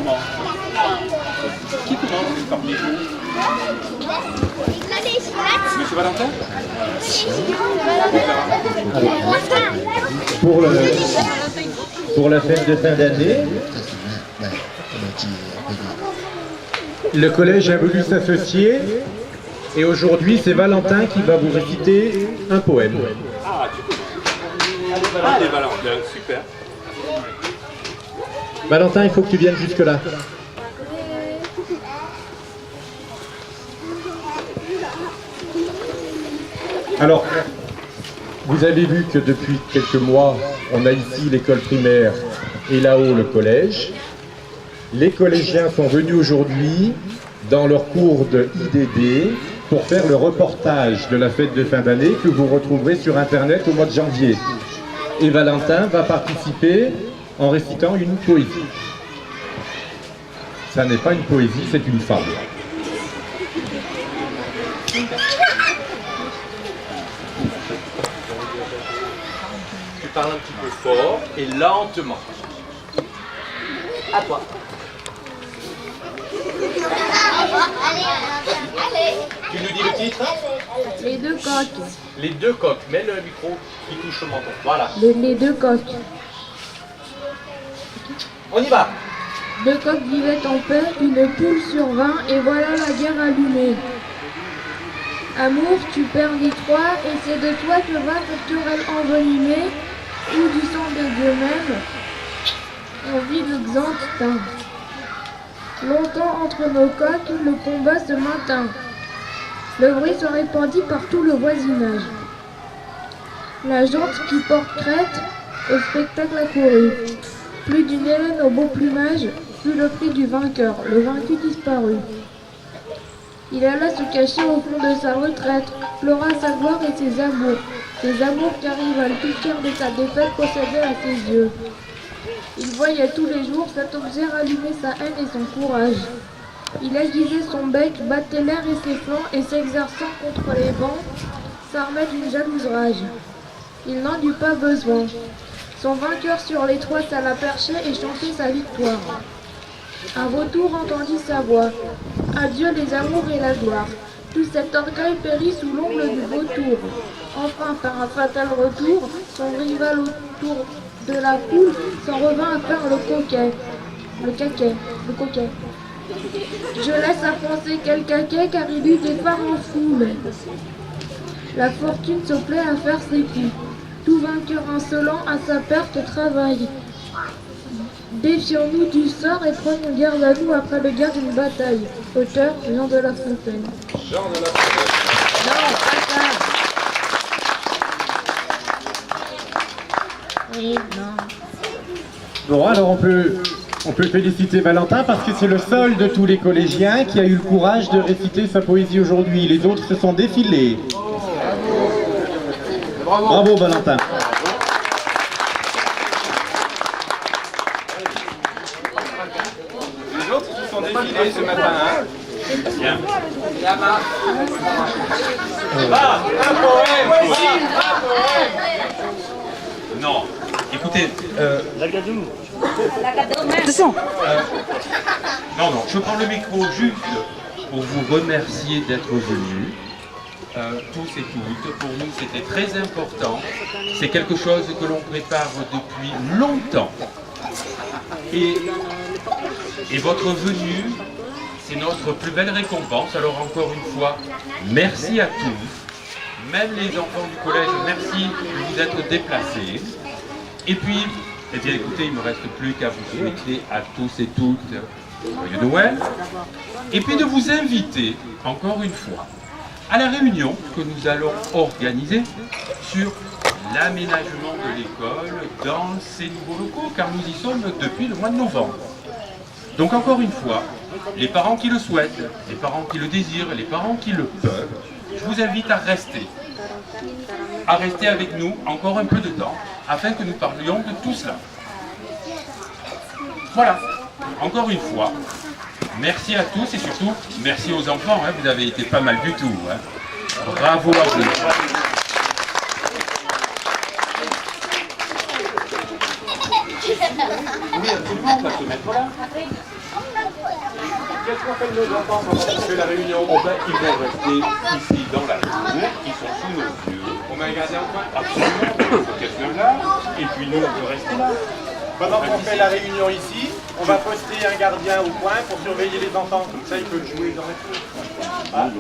commence? Qui commence parmi vous? Monsieur Valentin? Pour la fête de fin d'année, le collège a voulu s'associer et aujourd'hui c'est Valentin qui va vous réciter un poème. Ah, tu connais. Allez, Valentin, super. Valentin, il faut que tu viennes jusque là. Alors, vous avez vu que depuis quelques mois, on a ici l'école primaire et là-haut le collège. Les collégiens sont venus aujourd'hui dans leur cours de IDD pour faire le reportage de la fête de fin d'année que vous retrouverez sur Internet au mois de janvier. Et Valentin va participer en récitant une poésie. Ça n'est pas une poésie, c'est une fable. Tu parles un petit peu fort et lentement. À toi. Tu nous dis le titre? Les deux coqs. Les deux coqs. Mets le micro qui touche le menton. Voilà. Les deux coqs. On y va. Deux coqs vivaient en paix, une poule sur 20, et voilà la guerre allumée. Amour, tu perdis trois, et c'est de toi que va cette querelle envenimée, ou du sang de Dieu même, on vit le Xantin. Longtemps entre nos coqs, le combat se maintint. Le bruit se répandit par tout le voisinage. La jante qui porte crête, au spectacle accourut. Plus d'une hélène au beau plumage, fut le prix du vainqueur, le vaincu disparut. Il alla se cacher au fond de sa retraite, pleura sa gloire et ses amours car rival, tout fier de sa défaite, possédait à ses yeux. Il voyait tous les jours cet objet rallumer sa haine et son courage. Il aiguisait son bec, battait l'air et ses flancs, et s'exerçant contre les vents, s'armait d'une jalouse rage. Il n'en eut pas besoin. Son vainqueur sur les toits s'alla percher et chanter sa victoire. Un vautour entendit sa voix. Adieu les amours et la gloire. Tout cet orgueil périt sous l'ongle du vautour. Enfin, par un fatal retour, son rival autour de la poule s'en revint à faire le coquet. Le coquet. Je laisse à penser quel caquet car il eut des phares en foule. La fortune se plaît à faire ses coups. Tout vainqueur insolent à sa perte travaille. Défions-nous du sort et prenons garde à nous après le gain d'une bataille. Auteur, Jean de La Fontaine. Jean de La Fontaine. Non, pas ça. Oui, non. Bon, alors on peut féliciter Valentin parce que c'est le seul de tous les collégiens qui a eu le courage de réciter sa poésie aujourd'hui. Les autres se sont défilés. Bravo. Bravo Valentin. Les autres se sont défilés ce matin. Hein. Bien. Là-bas. Ah, un poème aussi. Un poème. Non. Écoutez. Attention. Non, je prends le micro juste pour vous remercier d'être venus. Tous et toutes, pour nous c'était très important. C'est quelque chose que l'on prépare depuis longtemps. Et votre venue, c'est notre plus belle récompense. Alors encore une fois, merci à tous. Même les enfants du collège, merci de vous être déplacés. Et puis, eh bien écoutez, il ne me reste plus qu'à vous souhaiter à tous et toutes joyeux Noël. Et puis de vous inviter, encore une fois, à la réunion que nous allons organiser sur l'aménagement de l'école dans ces nouveaux locaux, car nous y sommes depuis le mois de novembre. Donc encore une fois, les parents qui le souhaitent, les parents qui le désirent, les parents qui le peuvent, je vous invite à rester avec nous encore un peu de temps, afin que nous parlions de tout cela. Voilà, encore une fois, merci à tous et surtout, merci aux enfants, hein, vous avez été pas mal du tout. Hein. Bravo à vous. Oui, absolument, on va se mettre là. Qu'est-ce qu'on fait de nos enfants pendant qu'on fait la réunion? Oh ben, ils vont rester ici dans la cour, ils sont sous nos yeux. On met un gardien au coin? Absolument, il faut qu'elles soient là, et puis nous, on peut rester là. Pendant qu'on fait la réunion ici, on va poster un gardien au coin pour surveiller les enfants. Comme ça, ils peuvent jouer dans la cour. Ah.